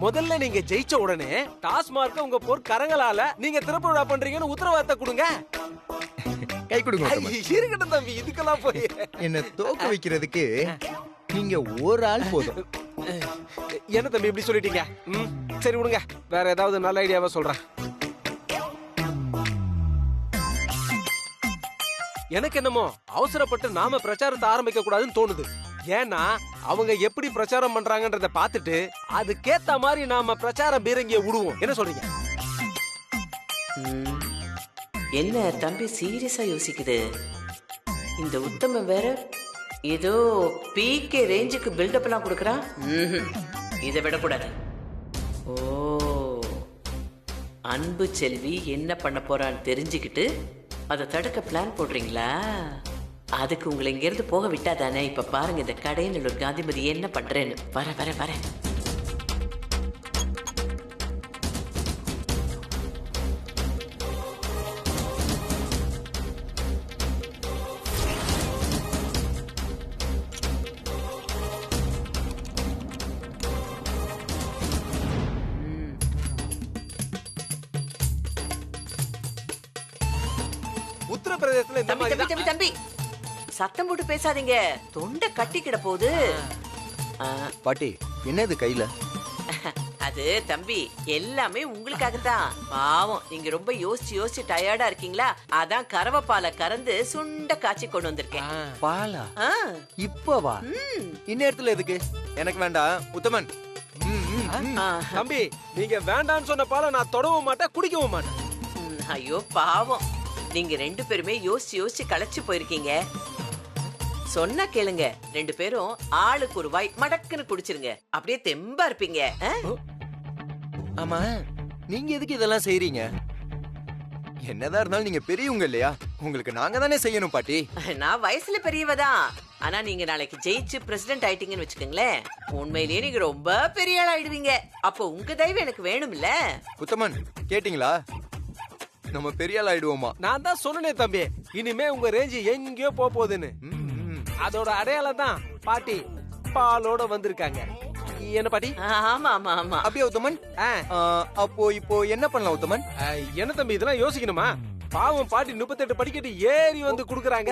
முதல்ல நீங்க ஜெயிச்ச உடனே டாஸ்மார்க்க உங்க பொற்கரங்களால நீங்க திறப்பு விழா பண்றீங்கன்னு உத்தரவாதத்தை கொடுங்க. கை கொடுங்க ஐ, உத்தமன். இருக்கட்டும் தம்பி, இதுக்கெல்லாம் போய் என்ன தோக்க வைக்கிறதுக்கு நீங்க ஒரு ஆள் போதும். என்ன தம்பி இப்படி சொல்லிட்டீங்க? சரி விடுங்க, வேற ஏதாவது நல்ல ஐடியாவா சொல்றேன். எனக்கு என்னமோ அவசரப்பட்டு நாம பிரச்சாரத்தை ஆரம்பிக்க கூடாதுன்னு தோணுது. ஏன்னா அவங்க எப்படி பிரச்சாரம் பண்றாங்கன்றத பார்த்துட்டு அதுக்கேத்த மாதிரி நாம பிரச்சார பீரங்கிய விடுவோம். என்ன சொல்றீங்க? என்ன தம்பி சீரியஸா யோசிக்குது? இந்த உத்தம வேற ஏதோ பீக்கே ரேஞ்சுக்கு பில்டப் எல்லாம் கொடுக்கறான். இதை விடக்கூடாது. ஓ, அன்பு செல்வி என்ன பண்ண போறான்னு தெரிஞ்சுக்கிட்டு அதை தடுக்க பிளான் போடுறீங்களா? அதுக்கு உங்களை இங்க இருந்து போக விட்டாதானே. இப்ப பாருங்க இந்த கடையில் காந்திமதி என்ன பண்றேன்னு. வர வர வர உத்தரப்பிரதேசத்துல இந்த தம்பி மாதிரி தம்பி தம்பி தம்பி சத்தம் போட்டு பேசாதீங்க, தொண்டை கட்டிக்கிட போகுது. பாட்டி என்னது கையில? அது தம்பி எல்லாமே உங்களுக்காகத்தான். பாவம் நீங்க ரொம்ப யோசிச்சு யோசிச்சு டயர்டா இருக்கீங்களா? அதான் கறவைப்பாலை கறந்து சுண்ட காய்ச்சி கொண்டு வந்திருக்கேன். பாலா? இப்பவா? இந்நேரத்துல எதுக்கு? எனக்கு வேண்டாம் உத்தமன். தம்பி, நீங்க வேண்டான்னு சொன்ன பாலை நான் தொடவும் மாட்டேன், குடிக்கவும் மாட்டேன். ஐயோ பாவம், நீங்க ரெண்டு பேருமே யோசிச்சு யோசிச்சு களைச்சு போயிருக்கீங்க. சொன்னா கேளுங்க, ரெண்டு பேரும் ஆளுக்கு ஒரு வாய் மடக்குன்னு குடிச்சிருங்க, அப்படியே தெம்பா இருப்பீங்க. ஆமா, நீங்க எதுக்கு இதெல்லாம் செய்றீங்க? என்னதான் இருந்தாலும் நீங்க பெரியவங்க இல்லையா? உங்களுக்கு நாங்க தானே செய்யணும் பாட்டி. நான் வயசுல பெரியவதான், ஆனா நீங்க நாளைக்கு ஜெயிச்சு பிரசிடென்ட் ஆயிட்டீங்கன்னு வச்சுக்கோங்களேன், உண்மையிலேயே நீங்க ரொம்ப பெரிய ஆள் ஆயிடுவீங்க. அப்போ உங்க தயவு எனக்கு வேணும்ல. உத்தமன் கேட்டீங்களா? நம்ம பெரிய ஆள் ஆயிடுவோமா? நான் தான் சொன்னனே தம்பி, இனிமே உங்க ரேஞ்ச் எங்கேயோ போகுதுன்னு. அதோட அடையாளம் தான் பாட்டி பாலோட வந்திருக்காங்க. என்ன பாட்டி? ஆமா ஆமா ஆமா. அப்படியே உத்தமன். அப்போ இப்போ என்ன பண்ணலாம் உத்தமன்? என்ன தம்பி இதெல்லாம் யோசிக்கணுமா? பாவம் பாட்டி 38 படிக்கட்டு ஏறி வந்து குடுக்குறாங்க,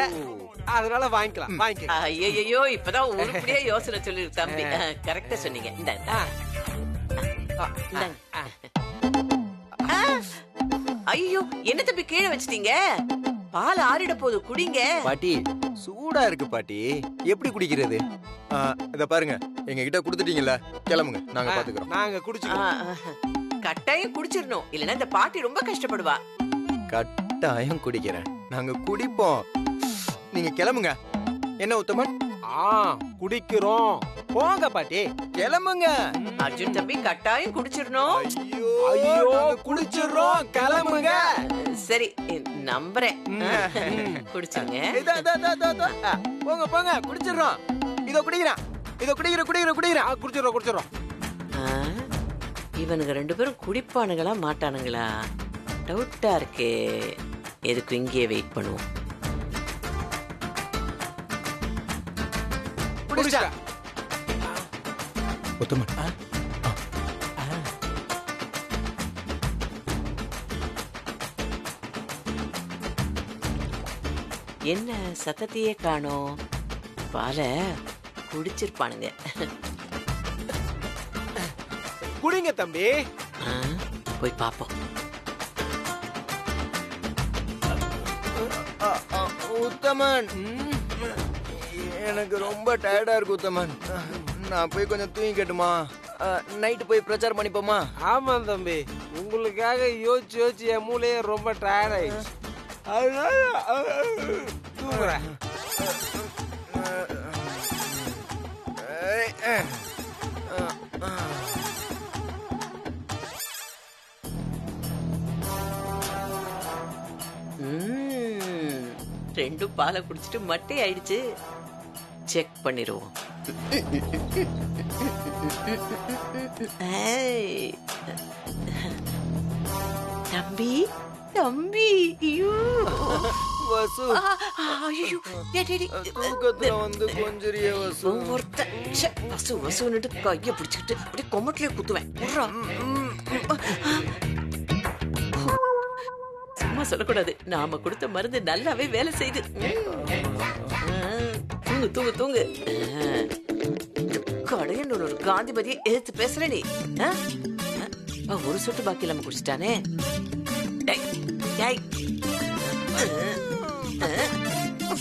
அதனால வாங்கிக்கலாம். வாங்கிக்கலாம். ஐயோ இப்பதான் உருப்படியா யோசனை சொல்லி தம்பி, கரெக்டா சொன்னீங்க. ஐயோ என்ன தம்பி கீழே வச்சிட்டீங்க? பால் ஆறிட போது, குடிங்க. பாட்டி சூடா இருக்கு பாட்டி, எப்படி குடிக்கிறது? இத பாருங்க, எங்க கிட்ட குடுத்துட்டீங்கல்ல, கிளம்புங்க, நாங்க பாத்துக்கிறோம். நாங்க குடிச்சுக்கிறோம். கட்டாயம் குடிச்சிடணும், இல்லன்னா இந்த பாட்டி ரொம்ப கஷ்டப்படுவா. கட்டாயம் குடிக்கிறேன், நாங்க குடிப்போம். நீங்க கிளம்புங்க. என்ன உத்தமன்? குடிக்கிறோம், போங்க பாட்டி, கிளம்புங்க. அர்ஜுன் தம்பி கட்டாயம் குடிச்சிடணும். ஐயோ குடிச்சிடுறோம், கிளம்புங்க. சரி நம்புறேன், குடிச்சுங்க. போங்க போங்க, குடிச்சிடுறோம். இதோ குடிக்கிறேன், இதோ குடிக்கிறேன். குடிச்சிடுறோம். இவனுங்க ரெண்டு பேரும் குடிப்பானுங்களா மாட்டானுங்களா? டவுட்டா இருக்கே. எதுக்கு இங்கேயே வெயிட் பண்ணுவோம். உத்தமன் என்ன சத்தத்தையே காணோம்? பால குடிச்சிருப்பானுங்க. குடிங்க தம்பி. போய் பாப்போம். உத்தமன், எனக்கு ரொம்ப டயர்டா இருக்கு உத்தமன். நான் போய் கொஞ்சம் தூங்கிக்கட்டுமா? நைட்டு போய் பிரச்சாரம் பண்ணிப்போமா? ஆமா தம்பி, உங்களுக்காக யோசிச்சு யோசிச்சு என் மூளையே ரொம்ப டயர்ட் ஆயிடுச்சு. தூங்குறேன். ரெண்டும் பாலை குடிச்சிட்டு மட்டை ஆயிடுச்சு. செக் பண்ணிடுவோம். தம்பி தம்பி, ஐயோ வசு ஐயோ தூக்கத்துல வந்து கொஞ்சரிய வசு. வசு வசுன்னுட்டு கைய பிடிச்சுக்கிட்டு அப்படியே கொமட்டிலே குத்துவேன். விட்றா. சும்மா சொல்லக்கூடாது, நாம கொடுத்த மருந்து நல்லாவே வேலை செய்யுது. தூங்கு தூங்கு தூங்கு. கடையன் ஒரு காந்திபதியை எதிர்த்து பேசுற நீ. ஒரு சொட்டு பாக்கி இல்லாம குடிச்சிட்டானே.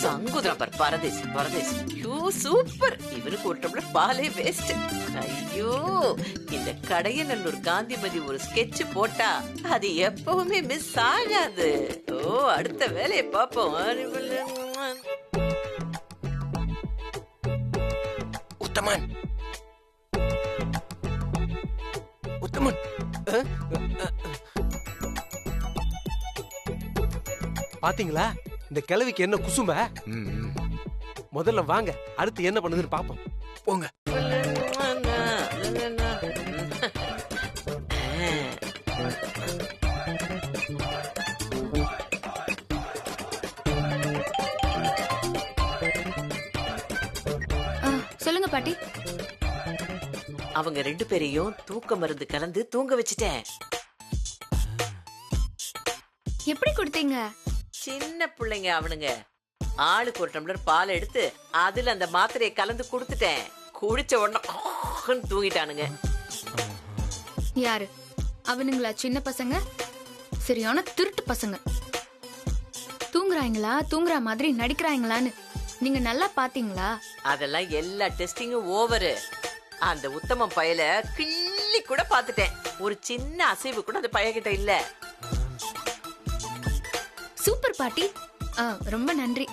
சங்குதிரம் பார், பரதேசி பரதேசி. ஐயோ சூப்பர். இவனுக்கு ஒரு டம்ளர் பாலே வேஸ்ட். ஐயோ, இந்த கடையநல்லூர் காந்திமதி ஒரு ஸ்கெட்ச் போட்டா அது எப்பவுமே மிஸ் ஆகாது. ஓ, அடுத்த வேலையை பாப்போம். உத்தமன் உத்தமன் பாத்தீங்களா இந்த கிழவிக்கு என்ன குசும்ப? முதல்ல வாங்க, அடுத்து என்ன பண்ணுதுன்னு பாப்போம். போங்க. சொல்லுங்க பாட்டி. அவங்க ரெண்டு பேரையும் தூக்க மருந்து கலந்து தூங்க வச்சுட்டேன். எப்படி கொடுத்தீங்க? சின்ன பிள்ளைங்க அவனுங்க. ஆளுக்கு ஒரு டம்ளர் பால் எடுத்து அதுல அந்த மாத்திரையை கலந்து கொடுத்துட்டேன். குடிச்ச உடனே தூங்கிட்டானுங்க. யாரு அவனுங்களா? சின்ன பசங்க, சரியான திருட்டு பசங்க. தூங்குறாங்களா, தூங்குற மாதிரி நடிக்கிறாங்களான்னு நீங்க நல்லா பாத்தீங்களா? அதெல்லாம் எல்லா டெஸ்டிங்கும் ஓவரு. அந்த உத்தமம் பயல கிள்ளி கூட பாத்துட்டேன். ஒரு சின்ன அசைவு கூட அந்த பயகிட்ட இல்ல. சூப்பர் பாட்டி. ரொம்ப நன்றி.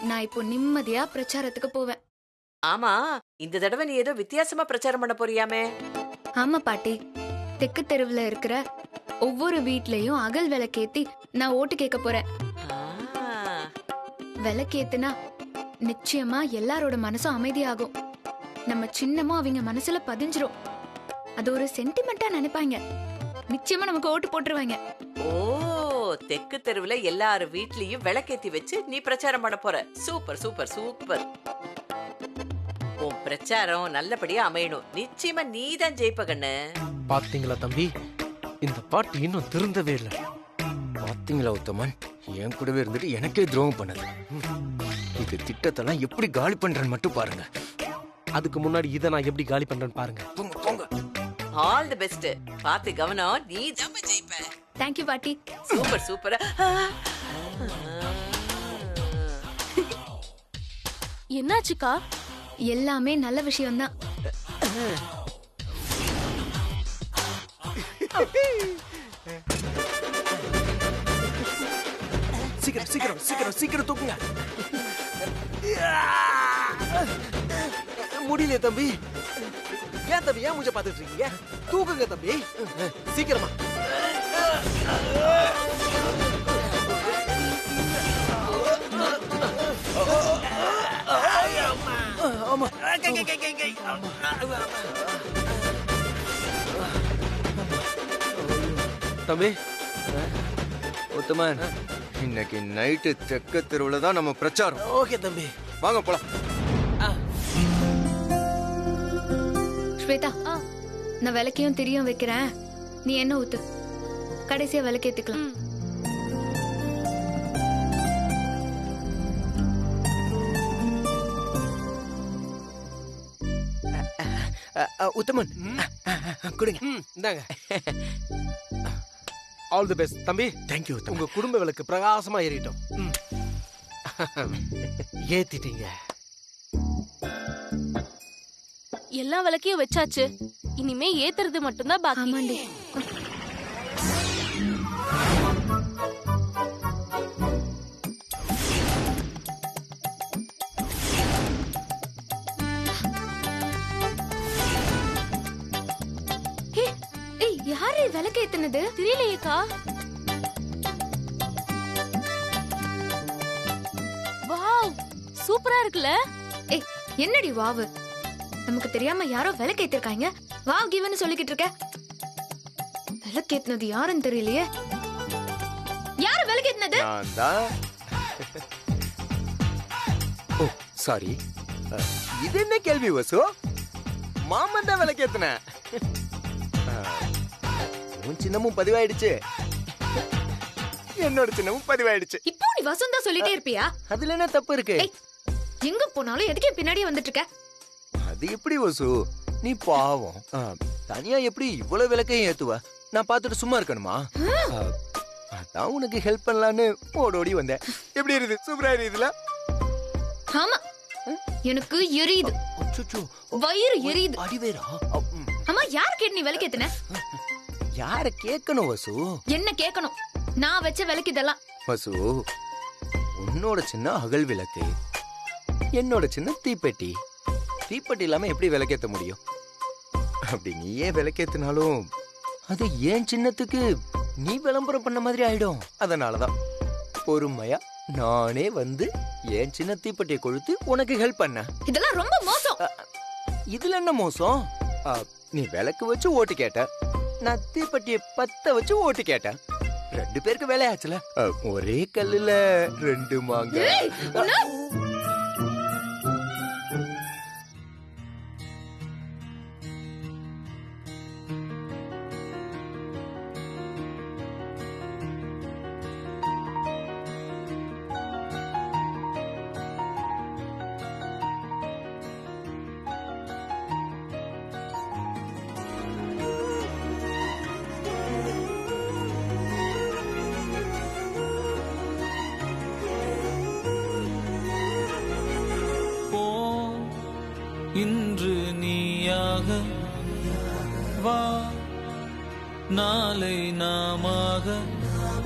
நான் இப்போ நிம்மதியா பிரச்சாரத்துக்கு போவேன். ஆமா, இந்த தடவை நீ ஏதோ வித்தியாசமா பிரச்சாரம் பண்ண போறியாமே? ஆமா பாட்டி, தெற்கு தெருவுல இருக்கிற ஒவ்வொரு வீட்லயும் அகல் விளக்கேத்தி நான் ஓட்டு கேட்க போறேன். விளக்கேத்துனா நிச்சயமா எல்லாரோட மனசும் அமைதியாகும். நம்ம சின்னமும் அவங்க மனசுல பதிஞ்சிரும். அது ஒரு சென்டிமெண்டா நினைப்பாங்க. நிச்சயமா நமக்கு ஓட்டு போட்டுருவாங்க. ஓ, தெற்கு தெருவுல எல்லாரு வீட்லயும் விளக்கேத்தி வச்சு நீ பிரச்சாரம் பண்ண போற. Super super super. உன் பிரச்சாரம் நல்லபடியா அமையணும். நிச்சயமா நீதான் ஜெயிப்ப கண்ணு. பாத்தீங்களா தம்பி, இந்த பாட்டு இன்னும் திருந்தவே இல்லை. பாத்தீங்களா உத்தமன், என் கூடவே இருந்துட்டு எனக்கே துரோகம் பண்ணது. இது திட்டத்தெல்லாம் எப்படி காலி பண்றேன்னு மட்டும் பாருங்க. அதுக்கு முன்னாடி இதை நான் எப்படி காலி பண்றேன்னு பாருங்க. போங்க போங்க. All the best. பாத்து கவனம், நீ தான் ஜெயிப்ப. தேங்க்யூ பாட்டி. Super super. என்னாச்சுக்கா? எல்லாமே நல்ல விஷயம்தான். சீக்கிரம் சீக்கிரம் சீக்கிரம் சீக்கிரம் தூக்குங்க. முடியலையே தம்பி. ஏன் தம்பி, ஏன் மூஞ்ச பாத்துட்டு இருக்கீங்க? தூக்குங்க தம்பி, சீக்கிரமா. தம்பி உத்தமன், இன்னைக்கு நைட்டு தெக்க தெருவுல தான் நம்ம பிரச்சாரம். ஓகே தம்பி, வாங்க போலாம். ஸ்வேதா, நான் விளக்கையும் திரியும் வைக்கிறேன். நீ என்ன ஊத்து, கடைசியா விளக்கேத்துக்கலாம். உத்தமன் கொடுங்க. இந்தாங்க. ஆல் தி பெஸ்ட் தம்பி. தேங்க்யூ. உங்க குடும்ப விளக்கு பிரகாசமா ஏறிட்டோம். ஏத்திட்டீங்க. எல்லா விளக்கையும் வச்சாச்சு. இனிமே ஏத்துறது மட்டும்தான் பாக்கி. ஆமாண்டி. யாரு விளக்கு ஏத்துனது? தெரியலையேக்கா. வாவ், சூப்பரா இருக்குல்ல? ஏய், என்னடி வாவு? நமக்கு தெரியாம யாரோ விளக்கு ஏத்திருக்காங்க. வாவ் கிவன்னு சொல்லிக்கிட்டு இருக்க. விளக்கு ஏத்துனது யாருன்னு தெரியலையே. யாரு விளக்கு ஏத்துனது? நான் தான். ஓ சாரி, இது என்ன கேள்வி வசு? மாமன் தான் விளக்கேத்துன. உன் சின்னமும் பதிவாயிடுச்சு, என்னோட சின்னமும் பதிவாயிடுச்சு. இப்போ நீ வசந்தா சொல்லிட்டே இருப்பியா? அதுல என்ன தப்பு இருக்கு? ஏய், எங்க போனாலும் எதுக்கே பின்னாடியே வந்துட்டு இருக்க? அது எப்படி வசு? நீ பாவம். தனியா எப்படி இவ்வளவு விளக்கையும் ஏத்துவ? நான் பார்த்துட்டு சும்மா இருக்கணுமா? அதான் உனக்கு ஹெல்ப் பண்ணலான்னு ஓடோடி வந்தேன். எப்படி இருக்குது? சூப்பரா இருக்குதுல? ஆமா, எனக்கு எரியுது, அச்சச்சோ, வயிறு எரியுது. அடிவேரா? அம்மா, யார் கேட்டு நீ விளக்கேத்துன? யார கேட்கணும் வசு? என்ன கேட்கணும்? நான் வச்ச விளக்கு இதெல்லாம். வசு, உன்னோட சின்ன அகல் விளக்கு, என்னோட சின்ன தீப்பெட்டி. தீப்பெட்டி இல்லாம எப்படி விளக்கேத்த முடியும்? அப்படி நீயே விளக்கேத்தினாலும் அது ஏன் சின்னத்துக்கு நீ விளம்பரம் பண்ண மாதிரி ஆயிடும். அதனாலதான் பொறுமையா நானே வந்து என் சின்ன தீப்பெட்டியை கொளுத்து உனக்கு ஹெல்ப் பண்ண. இதெல்லாம் ரொம்ப மோசம். இதுல என்ன மோசம்? நீ விளக்கு வச்சு ஓட்டு கேட்ட, நான் தீப்பெட்டியை பத்த வச்சு ஓட்டு கேட்டேன். 2 பேருக்கு வேலையாச்சுல. ஒரே கல்லுல 2 மாங்காய். ஏய், உன்னை- இன்று நீயாக வா, நாளை நாமாக,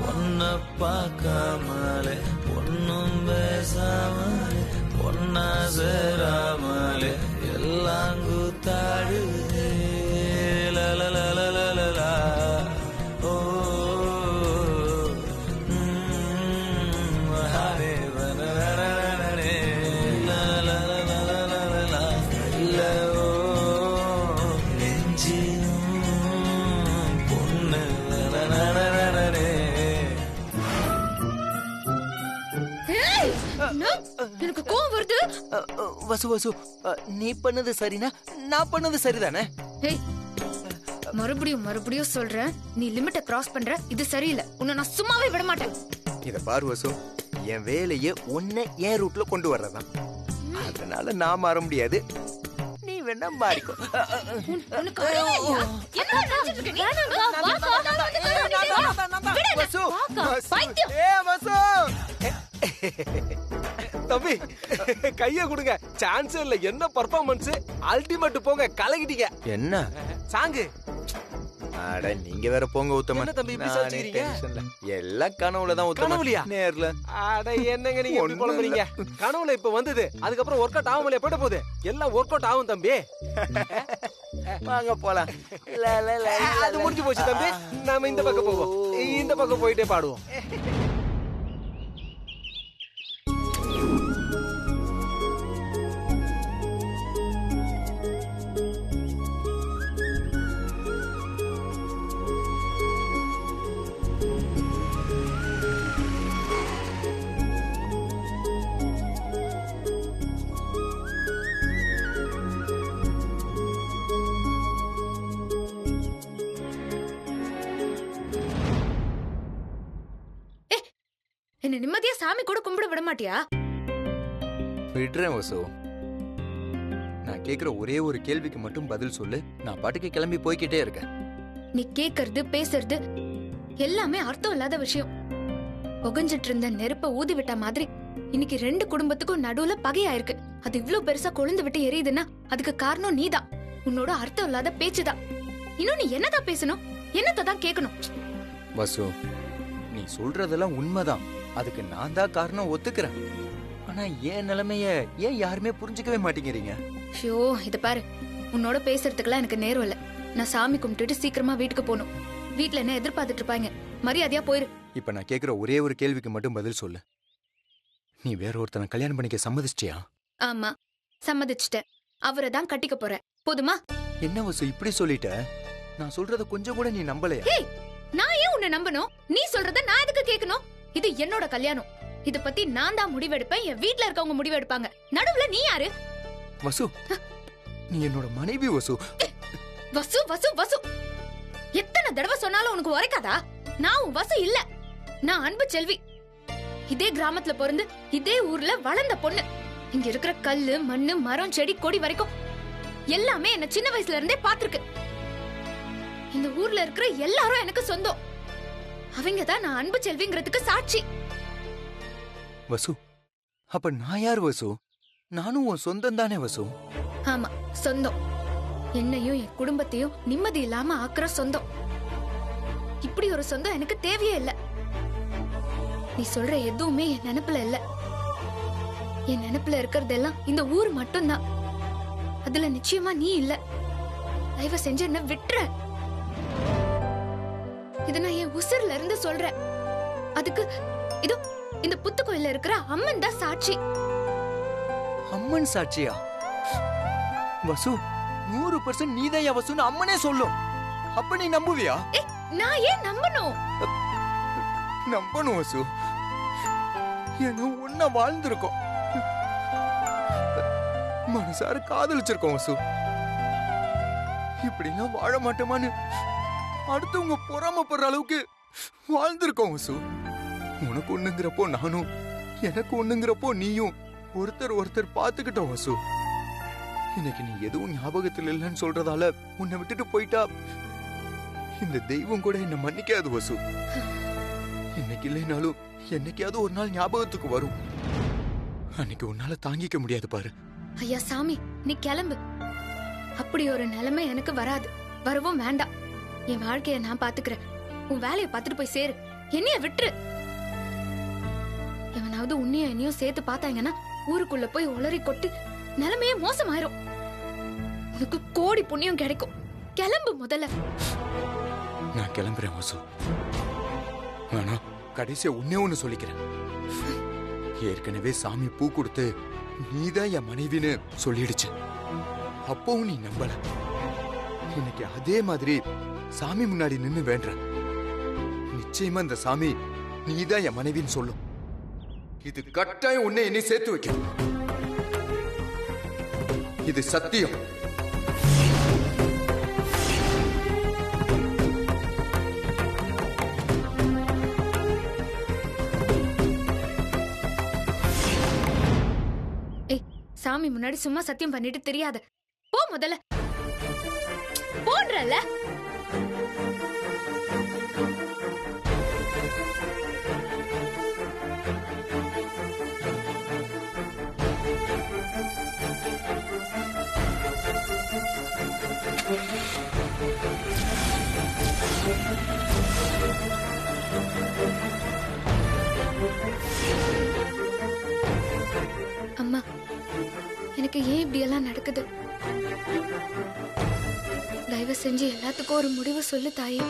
ஒன்ன பார்க்காமலே ஒன்னும் பேசாமலே ஒன்னா சேராமலே எல்லாம் கூத்தாடுதே. லலலலலலலா. ஓ ஹரே வனரரரரே. லலலலலலலா. இல்லவோ நெஞ்சிலும் பொண்ணு. லலலலலரே. ஏய், என்ன? எனக்கு கோவம் வருது. வசு வசு, நீ பண்ணது சரினா நான் பண்ணது சரிதானே? ஏய், மறுபடியும் மறுபடியும் சொல்றேன், நீ லிமிட்ட கிராஸ் பண்ற. இது சரியில்லை. உன்னை நான் சும்மாவே விட மாட்டேன். இத பாரு வசு, என் வேலையை உன்னை என் ரூட்ல கொண்டு வர்றதான். அதனால நான் மாற முடியாது, நீ வேணா மாறிக்கோ. உனக்கு அறிவே இல்லையா? என்ன நினைச்சிட்டு இருக்க நீ? விடு. வசு, வாக்கா, வசு. பைத்தியம். வசு. தம்பி கைய கொடுங்க, சான்ஸ் இல்ல. என்ன பெர்ஃபார்மன்ஸ், அல்டிமேட். போங்க, கலக்கிட்டீங்க. என்ன சாங்கு. அட நீங்க வேற போங்க உத்தமன். என்ன தம்பி இப்படி நானே சாச்சிக்கிறீங்க? டென்ஷன்ல. எல்லாம் கனவுல தான் உத்தமன். கனவுலயா? நேர்ல. அட என்னங்க நீங்க இப்படி ஒண்ணும் புலம்புறீங்க? கனவுல இப்ப வந்தது, அதுக்கப்புறம் ஒர்க் அவுட் ஆகாமலே போயிட போகுது. எல்லாம் ஒர்க் அவுட் ஆகும் தம்பி. வாங்க போலாம். அது முடிஞ்சு போச்சு தம்பி. நாம இந்த பக்கம் போவோம். இந்த பக்கம் போயிட்டே பாடுவோம். என்ன நிம்மதியா சாமி கூட கும்பிட விட மாட்டியா? விடுறேன் வசு. நான் கேக்குற ஒரே ஒரு கேள்விக்கு மட்டும் பதில் சொல்லு. நான் பாட்டுக்கு கிளம்பி போய்கிட்டே இருக்கேன். நீ கேக்குறது பேசுறது எல்லாமே அர்த்தம் இல்லாத விஷயம். புகஞ்சிட்டு இருந்த நெருப்ப ஊதி விட்ட மாதிரி இன்னைக்கு 2 குடும்பத்துக்கும் நடுவுல பகையாயிருக்கு. அது இவ்ளோ பெருசா கொழுந்து விட்டு எரியுதுன்னா அதுக்கு காரணம் நீதான். உன்னோட அர்த்தம் இல்லாத பேச்சுதான். இன்னும் நீ என்னதான் பேசணும்? என்னதான் கேட்கணும்? வசு, நீ சொல்றதெல்லாம் உண்மைதான். அதுக்கு நான் தான் காரணம், ஒத்துக்கிறேன். ஆனா என் நிலைமைய ஏன் யாருமே புரிஞ்சுக்கவே மாட்டேங்கிறீங்க? ஷோ, இத பாரு, உன்னோட பேசுறதுக்கெல்லாம் எனக்கு நேரம் இல்ல. நான் சாமி கும்பிட்டுட்டு சீக்கிரமா வீட்டுக்கு போகணும். வீட்ல என்ன எதிர்பார்த்துட்டு இருப்பாங்க. மரியாதையா போயிரு. இப்ப நான் கேக்குற ஒரே ஒரு கேள்விக்கு மட்டும் பதில் சொல்லு. நீ வேற ஒருத்தனை கல்யாணம் பண்ணிக்க சம்மதிச்சிட்டியா? ஆமா, சம்மதிச்சிட்டேன். அவரை தான் கட்டிக்க போறேன். போதுமா? என்ன வசு இப்படி சொல்லிட்ட? நான் சொல்றத கொஞ்சம் கூட நீ நம்பலையா? ஏய், நான் ஏன் உன்னை நம்பணும்? நீ சொல்றத நான் எதுக்கு கேட்கணும்? இது என்னோட கல்யாணம். இத பத்தி நான் தான் முடிவெடுப்பேன், என் வீட்ல இருக்கவங்க முடிவெடுப்பாங்க. நடுவுல நீ யாரு? வசு, நீ என்னோட மனைவி வசு. வசு வசு வசு, எத்தனை தடவை சொன்னாலும் உனக்கு உரைக்காதா? நான் உன் வசு இல்ல, நான் அன்பு செல்வி. இதே கிராமத்துல பிறந்து இதே ஊர்ல வளர்ந்த பொண்ணு. இங்க இருக்கிற கல்லு மண்ணு மரம் செடி கொடி வரைக்கும் எல்லாமே என்ன சின்ன வயசுல இருந்தே பாத்துருக்கு. இந்த ஊர்ல இருக்கிற எல்லாரும் எனக்கு சொந்தம். அவங்க தான் நான் அன்பு செல்விங்கிறதுக்கு சாட்சி. வசு, அப்ப நான் யார் வசு? நானும் உன் சொந்தம் தானே வசு. ஆமா, சொந்தம். என்னையும் என் குடும்பத்தையும் நிம்மதி இல்லாம ஆக்குற சொந்தம். இப்படி ஒரு சொந்தம் எனக்கு தேவையே இல்ல. நீ சொல்ற எதுவுமே என் நினைப்புல இல்ல. என் நினைப்புல இருக்கிறதெல்லாம் இந்த ஊர் மட்டும்தான். அதுல நிச்சயமா நீ இல்ல. தயவு செஞ்சு என்ன விட்டுற. இத நான் என் உசிர்ல இருந்து சொல்றேன். அதுக்கு இதோ இந்த புத்து கோயில்ல இருக்கிற அம்மன் தான் சாட்சி. அம்மன் சாட்சியா? வசு, 100% நீதான் வசுன்னு அம்மனே சொல்லும். அப்ப நீ நம்புவியா? நான் ஏன் நம்பணும்? நம்பணும் வசு. ஏன்னா ஒன்னா வாழ்ந்திருக்கோம், மனசார காதலிச்சிருக்கோம் வசு. இப்படிலாம் வாழ மாட்டோமான்னு அடுத்தவங்க பொறாமப்படுற அளவுக்கு வாழ்ந்திருக்கோம் வசு. உனக்கு ஒண்ணுங்கிறப்போ நானும், எனக்கு ஒண்ணுங்கிறப்போ நீயும் ஒருத்தர் ஒருத்தர் பாத்துக்கிட்டோம் வசு. இன்னைக்கு நீ எதுவும் ஞாபகத்தில் இல்லைன்னு சொல்றதால உன்னை விட்டுட்டு போயிட்டா இந்த தெய்வம் கூட என்ன மன்னிக்காது வசு. இன்னைக்கு இல்லைனாலும் என்னைக்காவது ஒரு நாள் ஞாபகத்துக்கு வரும். அன்னைக்கு உன்னால தாங்கிக்க முடியாது பாரு. ஐயா சாமி, நீ கிளம்பு. அப்படி ஒரு நிலைமை எனக்கு வராது, வரவும் வேண்டாம். என் வாழ்க்கைய நான் பாத்துக்கிறேன். உன் வேலையை பார்த்துட்டு போய் சேரு. என்னைய விட்டுரு. எவனாவது உன்னையும் என்னையும் சேர்த்து பார்த்தாங்கன்னா ஊருக்குள்ள போய் உளறி கொட்டி நிலைமையே மோசமாயிரும். உனக்கு கோடி புண்ணியம் கிடைக்கும். கிளம்பு முதல்ல. நான் கிளம்புறேன் வசு. ஆனா கடைசியா ஒன்னே ஒண்ணு சொல்லிக்கிறேன். ஏற்கனவே சாமி பூ கொடுத்து நீதான் என் மனைவின்னு சொல்லிடுச்சு. அப்பவும் நீ நம்பல. இன்னைக்கு அதே மாதிரி சாமி முன்னாடி நின்னு வேண்டேன். நிச்சயமா இந்த சாமி நீதான் என் மனைவின்னு சொல்லும். இது கட்டாயம் உன்னை என்னை சேர்த்து வைக்கும். இது சத்தியம். ஏய், சாமி முன்னாடி சும்மா சத்தியம் பண்ணிட்டு தெரியாத. போ முதல்ல. போன்றல. அம்மா, எனக்கு ஏன் இப்படி எல்லாம் நடக்குது? தயவு செஞ்சு எல்லாத்துக்கும் ஒரு முடிவு சொல்லு தாயே.